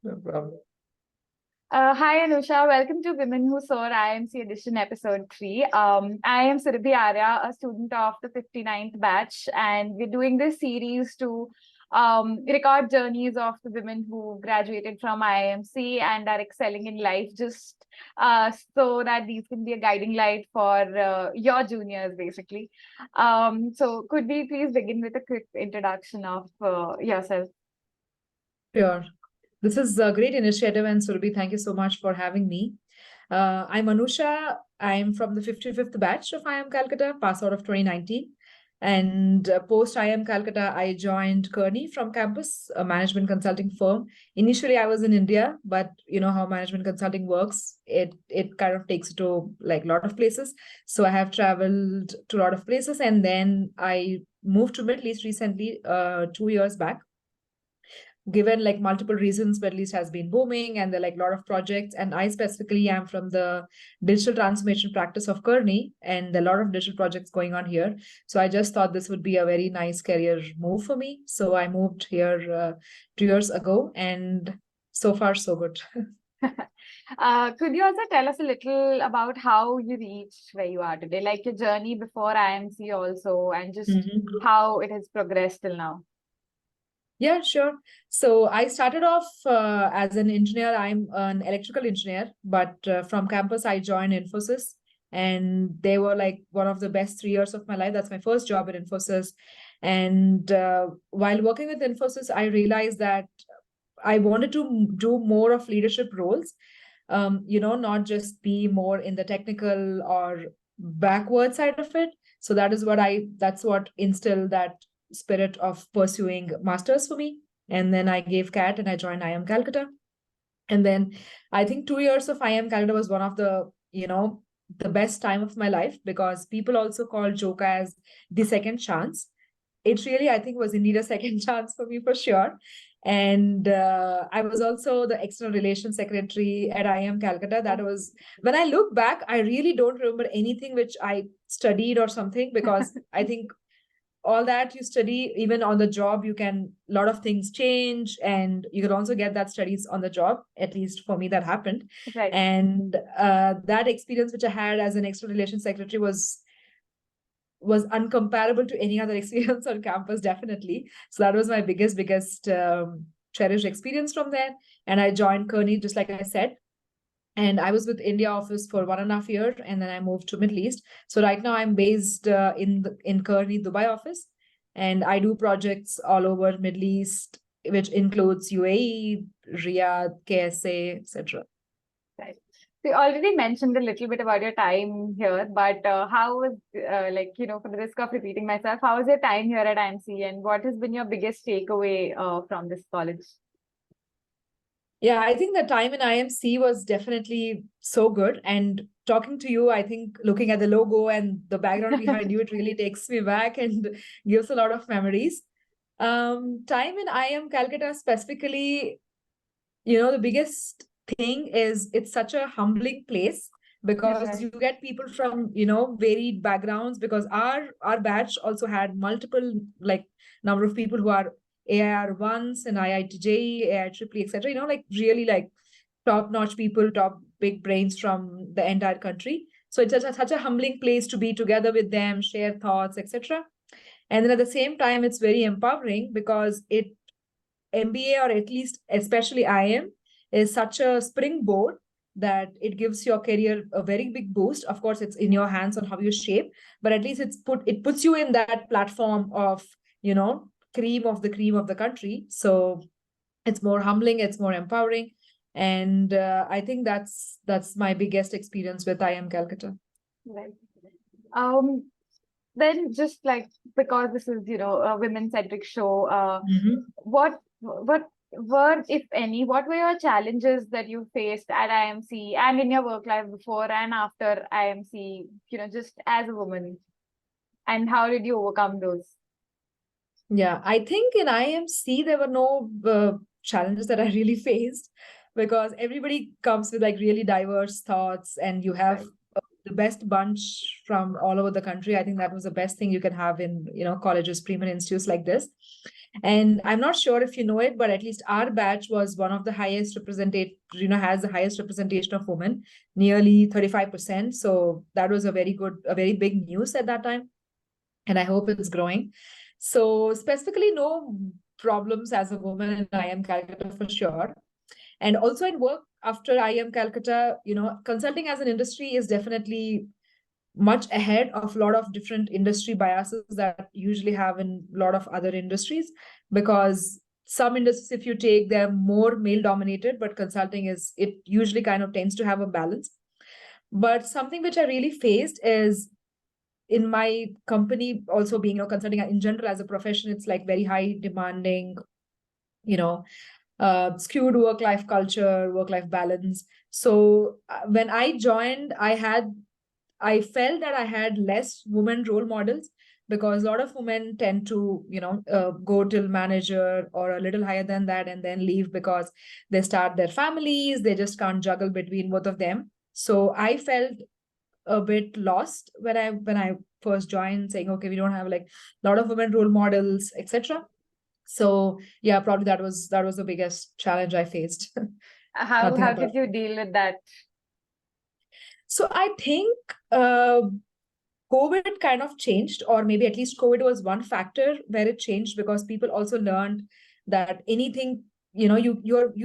No problem. Hi Anusha, welcome to Women Who Soar IMC Edition Episode 3. I am Surabhi Arya, a student of the 59th batch, and we're doing this series to record journeys of the women who graduated from IMC and are excelling in life, just so that these can be a guiding light for your juniors, basically. So could we please begin with a quick introduction of yourself? Sure. This is a great initiative, and Surabhi, thank you so much for having me. I'm Anusha. I'm from the 55th batch of IIM Calcutta, pass out of 2019. And post IIM Calcutta, I joined Kearney from campus, a management consulting firm. Initially, I was in India, but you know how management consulting works. It kind of takes you to like a lot of places. So I have traveled to a lot of places, and then I moved to Middle East recently, 2 years back, given like multiple reasons. Middle East has been booming and there are like a lot of projects, and I specifically am from the digital transformation practice of Kearney, and a lot of digital projects going on here. So I just thought this would be a very nice career move for me, so I moved here 2 years ago, and so far so good. Could you also tell us a little about how you reached where you are today, like your journey before IMC also, and just Mhm. how it has progressed till now? Yeah, sure. So I started off as an engineer. I'm an electrical engineer, but from campus, I joined Infosys, and they were like one of the best 3 years of my life. That's my first job at Infosys. And while working with Infosys, I realized that I wanted to do more of leadership roles, not just be more in the technical or backward side of it. So that's what instilled that spirit of pursuing masters for me. And then I gave CAT and I joined IIM Calcutta. And then I think 2 years of IIM Calcutta was one of the best time of my life, because people also call Joka as the second chance. It really, I think, was indeed a second chance for me for sure. And I was also the external relations secretary at IIM Calcutta. That was, when I look back, I really don't remember anything which I studied or something, because I think all that you study, even on the job, a lot of things change, and you can also get that studies on the job. At least for me, that happened. Right. And that experience which I had as an external relations secretary was uncomparable to any other experience on campus, definitely. So that was my biggest cherished experience from there. And I joined Kearney, just like I said. And I was with India office for 1.5 years, and then I moved to Middle East. So right now I'm based in Kearney, Dubai office, and I do projects all over Middle East, which includes UAE, Riyadh, KSA, etc. Right. So you already mentioned a little bit about your time here, but how was, for the risk of repeating myself, how was your time here at IMC, and what has been your biggest takeaway from this college? Yeah, I think the time in IMC was definitely so good. And talking to you, I think looking at the logo and the background behind you, it really takes me back and gives a lot of memories. Time in IIM Calcutta specifically, the biggest thing is it's such a humbling place, because Right. you get people from, varied backgrounds, because our batch also had multiple like number of people who are AIR ones and IIT JEE, AI triple etc. Like really like top notch people, top big brains from the entire country. So it's such a humbling place to be together with them, share thoughts, etc. And then at the same time, it's very empowering, because MBA, or at least especially IIM, is such a springboard that it gives your career a very big boost. Of course, it's in your hands on how you shape, but at least it puts you in that platform of, cream of the country. So it's more humbling, it's more empowering, and I think that's my biggest experience with IIM Calcutta. Right. Um, then just like, because this is, a women-centric show, Mhm. what were, if any, what were your challenges that you faced at IMC and in your work life before and after IMC, just as a woman, and how did you overcome those? Yeah, I think in IMC there were no challenges that I really faced, because everybody comes with like really diverse thoughts, and you have Right. the best bunch from all over the country. I think that was the best thing you can have in, colleges, premier institutes like this. And I'm not sure if you know it, but at least our batch was one of the highest represented, has the highest representation of women, nearly 35%. So that was a very big news at that time. And I hope it's growing. So specifically, no problems as a woman in IIM Calcutta for sure. And also in work after IIM Calcutta, consulting as an industry is definitely much ahead of a lot of different industry biases that usually have in a lot of other industries, because some industries, if you take, they're more male dominated, but consulting it usually kind of tends to have a balance. But something which I really faced is in my company also being, consulting in general as a profession, it's like very high demanding, skewed work-life culture, work-life balance. So when I joined, I felt that I had less women role models, because a lot of women tend to, go till manager or a little higher than that and then leave because they start their families. They just can't juggle between both of them. So I felt a bit lost when I first joined, saying, okay, we don't have like a lot of women role models, etc. So yeah, probably that was the biggest challenge I faced. Nothing How apart. did you deal with that? So I think COVID kind of changed, or maybe at least COVID was one factor where it changed, because people also learned that anything, you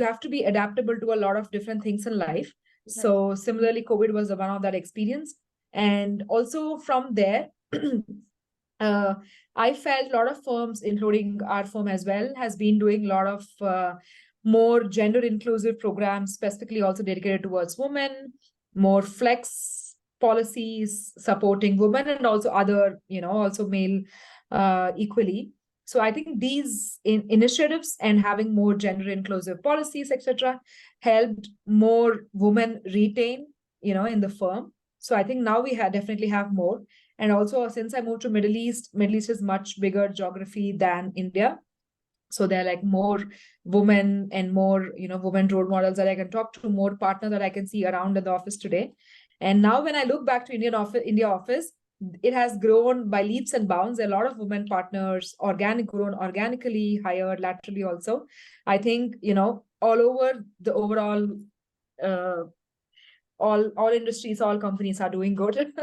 have to be adaptable to a lot of different things in life. So similarly, COVID was one of that experience. And also from there, uh, I felt a lot of firms, including our firm as well, has been doing a lot of more gender inclusive programs, specifically also dedicated towards women, more flex policies supporting women and also other, also male equally. So I think these initiatives and having more gender inclusive policies, etc., helped more women retain, in the firm. So I think now we definitely have more. And also, since I moved to Middle East is much bigger geography than India. So there are like more women and more, women role models that I can talk to, more partners that I can see around in the office today. And now when I look back to India office, it has grown by leaps and bounds. There are a lot of women partners, grown organically, hired laterally also. I think, all over the overall uh, all industries, all companies are doing good.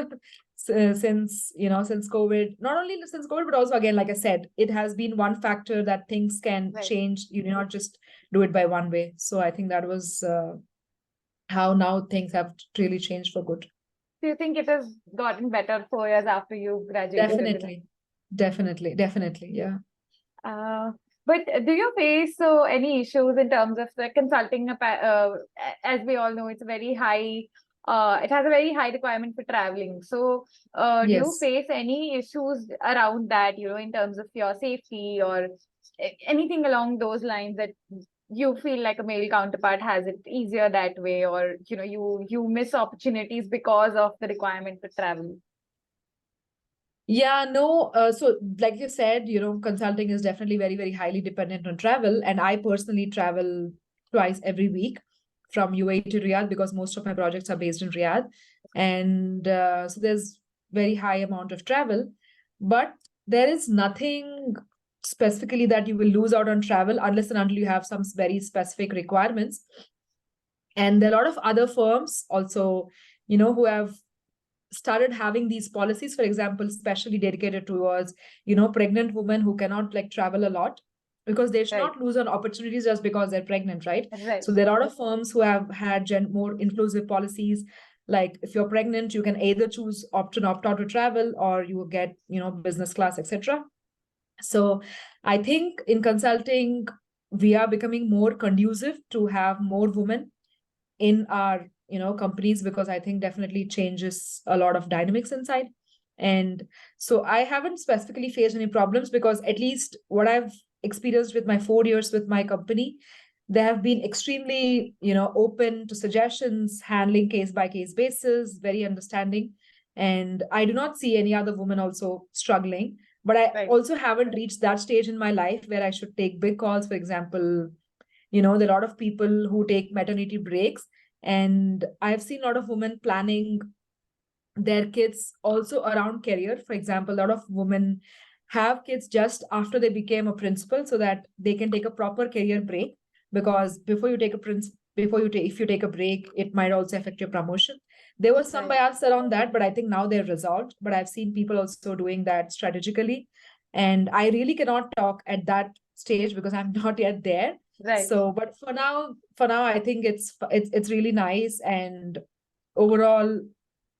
Since COVID, not only since COVID, but also, again, like I said, it has been one factor that things can change. You not just do it by one way. So I think that was how now things have really changed for good. Do you think it has gotten better 4 years after you graduated? Definitely, yeah. But do you face any issues in terms of the consulting? As we all know, it's a very high. It has a very high requirement for traveling. So, do you Yes. face any issues around that? In terms of your safety or anything along those lines that you feel like a male counterpart has it easier that way, or you miss opportunities because of the requirement for travel? Yeah, no. So like you said, consulting is definitely very, very highly dependent on travel. And I personally travel twice every week from UAE to Riyadh, because most of my projects are based in Riyadh. And so there's very high amount of travel. But there is nothing specifically that you will lose out on travel unless and until you have some very specific requirements. And there are a lot of other firms also, who have started having these policies, for example, especially dedicated towards, pregnant women who cannot like travel a lot, because they should not lose on opportunities just because they're pregnant, right? So there are a lot of firms who have had more inclusive policies. Like if you're pregnant, you can either choose opt out to travel, or you will get, business class, etc. So I think in consulting, we are becoming more conducive to have more women in our companies, because I think definitely changes a lot of dynamics inside. And so I haven't specifically faced any problems, because at least what I've experienced with my 4 years with my company, they have been extremely open to suggestions, handling case by case basis, very understanding. And I do not see any other woman also struggling, but I also haven't reached that stage in my life where I should take big calls. For example, there are a lot of people who take maternity breaks, and I've seen a lot of women planning their kids also around career. For example, a lot of women have kids just after they became a principal so that they can take a proper career break, because before you take a if you take a break, it might also affect your promotion. There was some bias around that, but I think now they're resolved. But I've seen people also doing that strategically, and I really cannot talk at that stage because I'm not yet there. Right. So, but for now, I think it's really nice, and overall,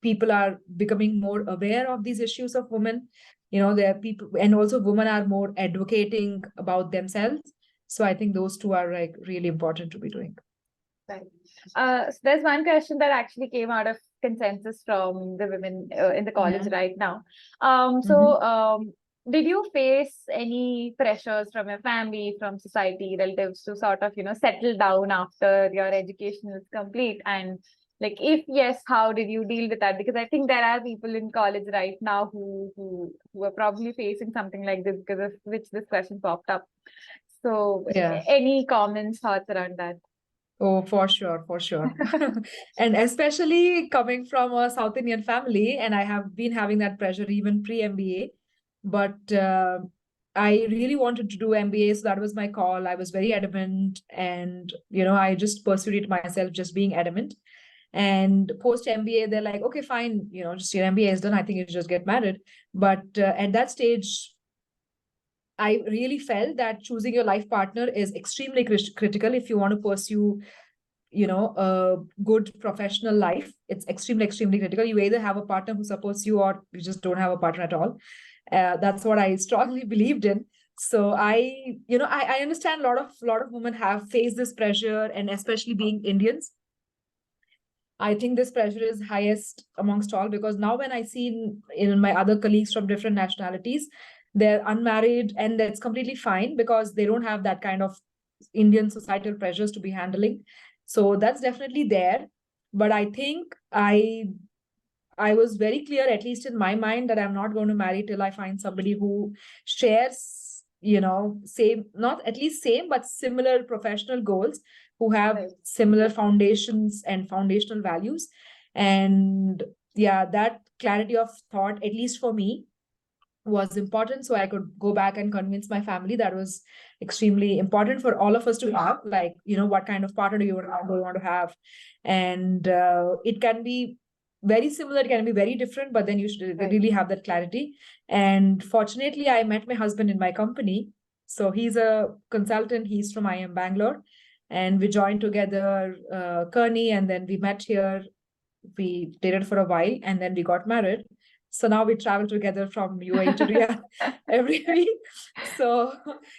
people are becoming more aware of these issues of women. There are people, and also women are more advocating about themselves. So I think those two are like really important to be doing. Right. So there's one question that actually came out of consensus from the women in the college right now. Did you face any pressures from your family, from society, relatives to sort of, settle down after your education is complete? And like, if yes, how did you deal with that? Because I think there are people in college right now who are probably facing something like this, because of which this question popped up. So Yeah. any comments, thoughts around that? Oh, for sure, for sure. And especially coming from a South Indian family, and I have been having that pressure even pre-MBA. But I really wanted to do MBA, so that was my call. I was very adamant, and I just pursued it myself, just being adamant. And post MBA, they're like, okay, fine, just your MBA is done. I think you just get married. But at that stage, I really felt that choosing your life partner is extremely critical if you want to pursue a good professional life. It's extremely critical. You either have a partner who supports you, or you just don't have a partner at all. That's what I strongly believed in. So I understand a lot of women have faced this pressure, and especially being Indians, I think this pressure is highest amongst all, because now when I see in my other colleagues from different nationalities, they're unmarried, and that's completely fine because they don't have that kind of Indian societal pressures to be handling. So that's definitely there. But I think I was very clear, at least in my mind, that I'm not going to marry till I find somebody who shares, same, not at least same, but similar professional goals, who have similar foundations and foundational values. And yeah, that clarity of thought, at least for me, was important. So I could go back and convince my family. That was extremely important for all of us to have, like, what kind of partner do you want to have. And it can be very similar, it can be very different, but then you should really have that clarity. And fortunately, I met my husband in my company. So he's a consultant, he's from IIM Bangalore, and we joined together Kearney, and then we met here. We dated for a while, and then we got married. So now we travel together from UAE to Riyadh every week. So,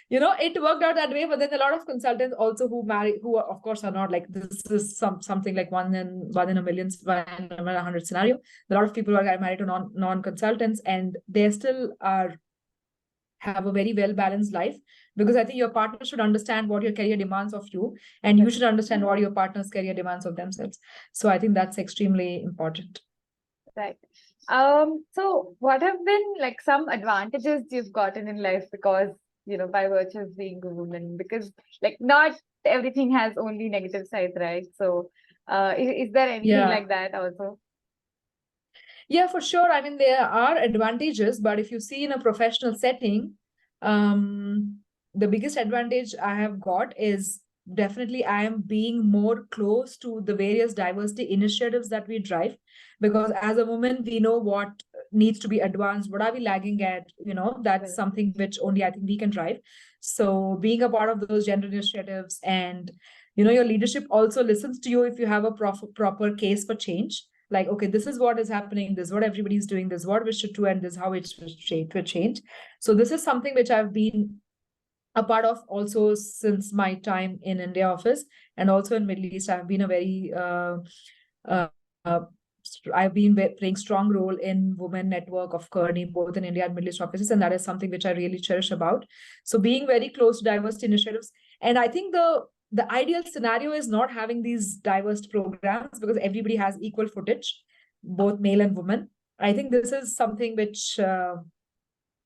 it worked out that way. But then a lot of consultants also who marry, who of course are not like, this is something like one in a million, 100 scenario. A lot of people are married to non-consultants, and they still have a very well-balanced life, because I think your partner should understand what your career demands of you, and you should understand what your partner's career demands of themselves. So I think that's extremely important. Right. So what have been like some advantages you've gotten in life because, by virtue of being a woman? Because like not everything has only negative sides, right? So is there anything like that also? Yeah, for sure. I mean, there are advantages, but if you see in a professional setting, the biggest advantage I have got is definitely I am being more close to the various diversity initiatives that we drive. Because as a woman, we know what needs to be advanced, what are we lagging at, that's something which only I think we can drive. So being a part of those gender initiatives, and your leadership also listens to you if you have a proper case for change. Like, okay, this is what is happening, this is what everybody's doing, this is what we should do, and this is how it should change. So this is something which I've been a part of also since my time in India office, and also in Middle East. I've been a very I've been playing strong role in women network of Kearney, both in India and Middle East offices, and that is something which I really cherish about. So being very close to diversity initiatives, and I think the ideal scenario is not having these diverse programs, because everybody has equal footage, both male and women. I think this is something which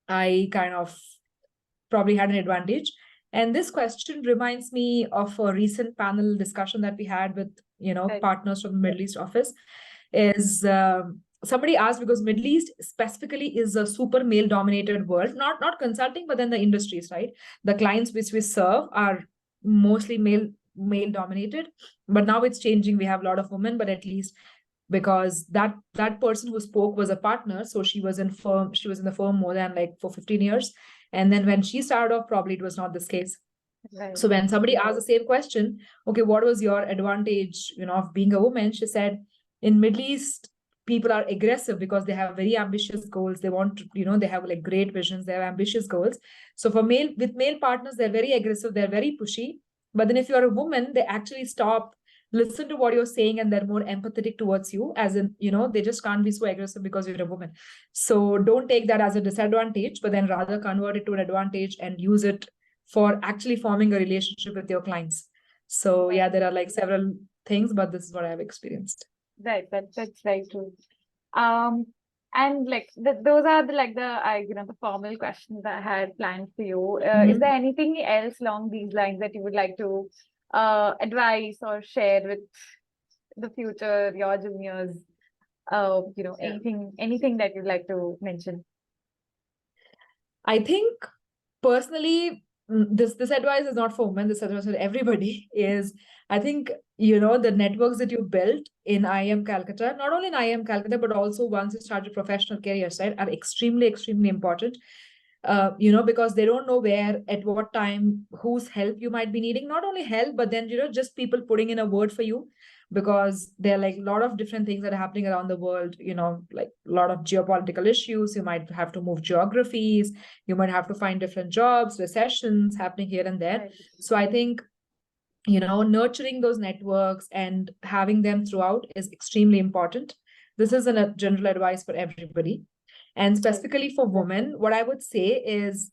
I kind of probably had an advantage. And this question reminds me of a recent panel discussion that we had with, partners from the Middle East office. Is somebody asked, because Middle East specifically is a super male dominated world, not consulting, but then the industries, right? The clients which we serve are mostly male dominated, but now it's changing. We have a lot of women, but at least because that person who spoke was a partner, so she was in the firm more than like for 15 years, and then when she started off, probably it was not this case. Right. So when somebody asked the same question, okay, what was your advantage, of being a woman? She said, in Middle East, people are aggressive because they have very ambitious goals. They want to, they have like great visions. They have ambitious goals. So with male partners, they're very aggressive. They're very pushy. But then if you're a woman, they actually stop, listen to what you're saying, and they're more empathetic towards you, as in, they just can't be so aggressive because you're a woman. So don't take that as a disadvantage, but then rather convert it to an advantage and use it for actually forming a relationship with your clients. So yeah, there are like several things, but this is what I've experienced. Right, that's very true. And like those are the formal questions I had planned for you. Is there anything else along these lines that you would like to advise or share with the future, your juniors? Anything that you'd like to mention? I think personally, this advice is not for women. This advice for everybody is, I think, the networks that you built in IIM Calcutta, not only in IIM Calcutta, but also once you start your professional career, right, are extremely, extremely important. Because they don't know where, at what time, whose help you might be needing. Not only help, but then, just people putting in a word for you, because there are like a lot of different things that are happening around the world, like a lot of geopolitical issues. You might have to move geographies. You might have to find different jobs, recessions happening here and there. Right. So I think, nurturing those networks and having them throughout is extremely important. This is a general advice for everybody. And specifically for women, what I would say is,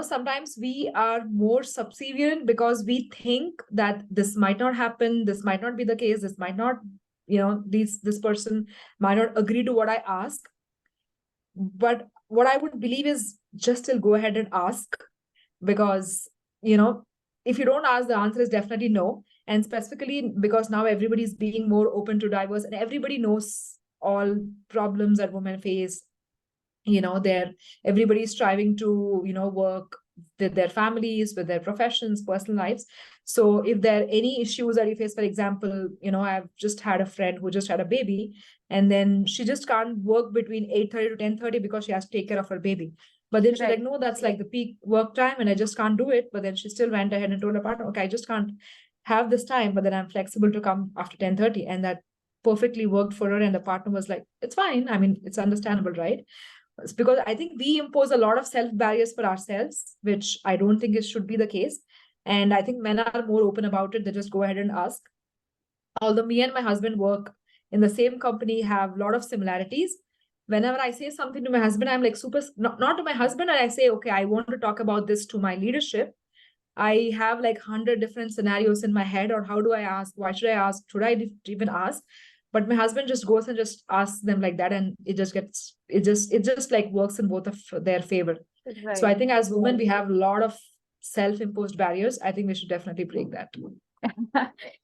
sometimes we are more subservient because we think that this might not happen, this might not be the case, this might not, this person might not agree to what I ask. But what I would believe is just still go ahead and ask, because, if you don't ask, the answer is definitely no. And specifically because now everybody's being more open to diverse, and everybody knows all problems that women face. Everybody's striving to, work with their families, with their professions, personal lives. So if there are any issues that you face, for example, I've just had a friend who just had a baby, and then she just can't work between 8:30 to 10:30 because she has to take care of her baby. But then she's like, no, that's like the peak work time and I just can't do it. But then she still went ahead and told her partner, okay, I just can't have this time, but then I'm flexible to come after 10:30. And that perfectly worked for her. And the partner was like, it's fine. I mean, it's understandable, right? It's because I think we impose a lot of self barriers for ourselves, which I don't think it should be the case. And I think men are more open about it. They just go ahead and ask. Although me and my husband work in the same company, have a lot of similarities. Whenever I say something to my husband, I'm like not to my husband, and I say, okay, I want to talk about this to my leadership. I have like 100 different scenarios in my head, or how do I ask? Why should I ask? Should I even ask? But my husband just goes and just asks them like that, and it just like works in both of their favor. Right. So I think as women, we have a lot of self-imposed barriers. I think we should definitely break that.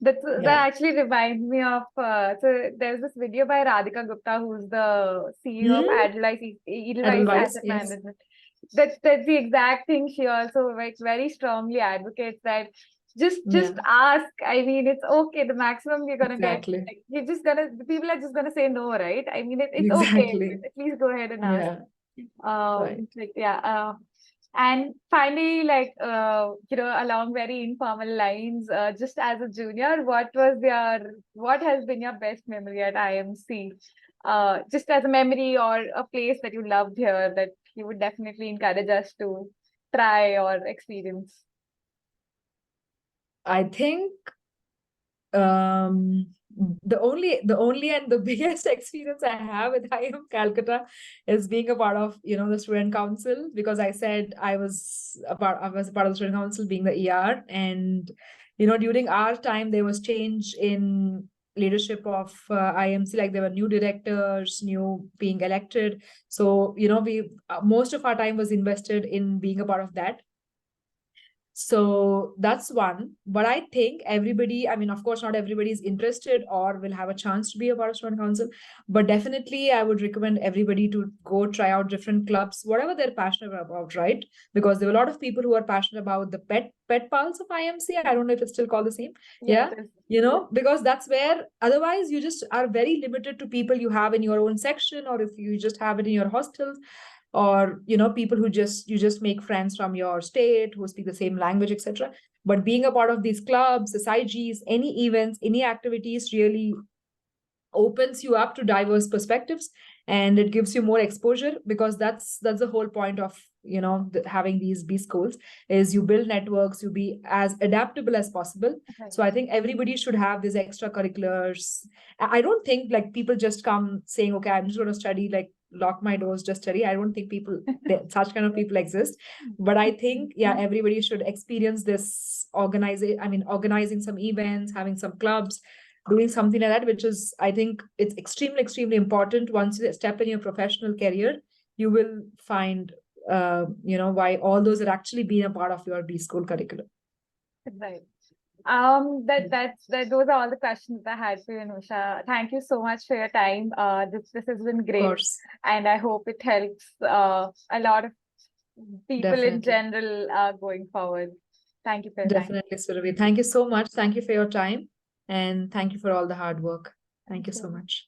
That actually reminds me of so there's this video by Radhika Gupta, who's the CEO of Edelweiss Asset Management. That's the exact thing she also very strongly advocates, that just ask. I mean, it's okay. The maximum you're gonna get, like, the people are just gonna say no, right? I mean, it's okay. Please go ahead and ask. And finally, along very informal lines, just as a junior, what has been your best memory at IMC? Just as a memory or a place that you loved here that you would definitely encourage us to try or experience. I think the only and the biggest experience I have with IIM Calcutta is being a part of the student council, because I said I was a part of the student council, being the ER, and during our time there was change in leadership of IMC. Like there were new directors, new being elected. So we most of our time was invested in being a part of that. So that's one. But I think everybody, I mean, of course, not everybody is interested or will have a chance to be a part of student council, but definitely I would recommend everybody to go try out different clubs, whatever they're passionate about, right? Because there are a lot of people who are passionate about the pet pals of IMC. I don't know if it's still called the same. Yeah. Because that's where otherwise you just are very limited to people you have in your own section, or if you just have it in your hostels, or people who you just make friends from your state who speak the same language, etc. But being a part of these clubs, SIGs, any events, any activities really opens you up to diverse perspectives, and it gives you more exposure, because that's the whole point of having these B schools, is you build networks, you be as adaptable as possible. So I think everybody should have these extracurriculars. I don't think like people just come saying, okay, I'm just going to study, like lock my doors, just study. I don't think such kind of people exist. But I think, yeah, everybody should experience this organizing some events, having some clubs, doing something like that, which is, I think it's extremely, extremely important. Once you step in your professional career, you will find, why all those are actually being a part of your B school curriculum. Right. Those are all the questions I had for you, Anusha. Thank you so much for your time. This has been great. Of course. And I hope it helps a lot of people in general going forward. Thank you for your time. Definitely, Surabhi. Thank you so much. Thank you for your time. And thank you for all the hard work. Thank you so much.